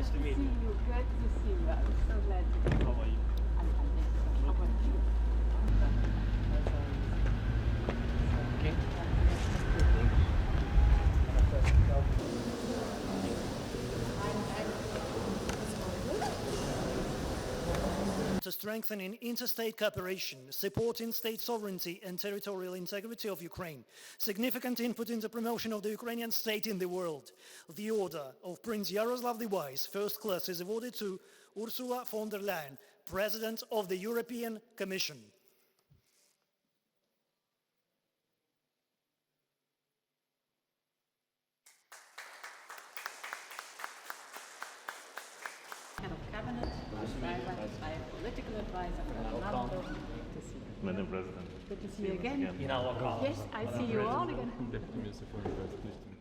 Nice to meet you. Good to see you. I'm so glad to be here. How are you? I'm fine. How about you? Okay. To strengthening interstate cooperation, supporting state sovereignty and territorial integrity of Ukraine, significant input in the promotion of the Ukrainian state in the world. The Order of Prince Yaroslav the Wise, First Class, is awarded to Ursula von der Leyen, President of the European Commission. Head of cabinet, my political advisor, Fernando. Good to see you. Madam President. Good to see you again. In our car. Yes, I see you all again. Deputy Minister for Foreign Affairs.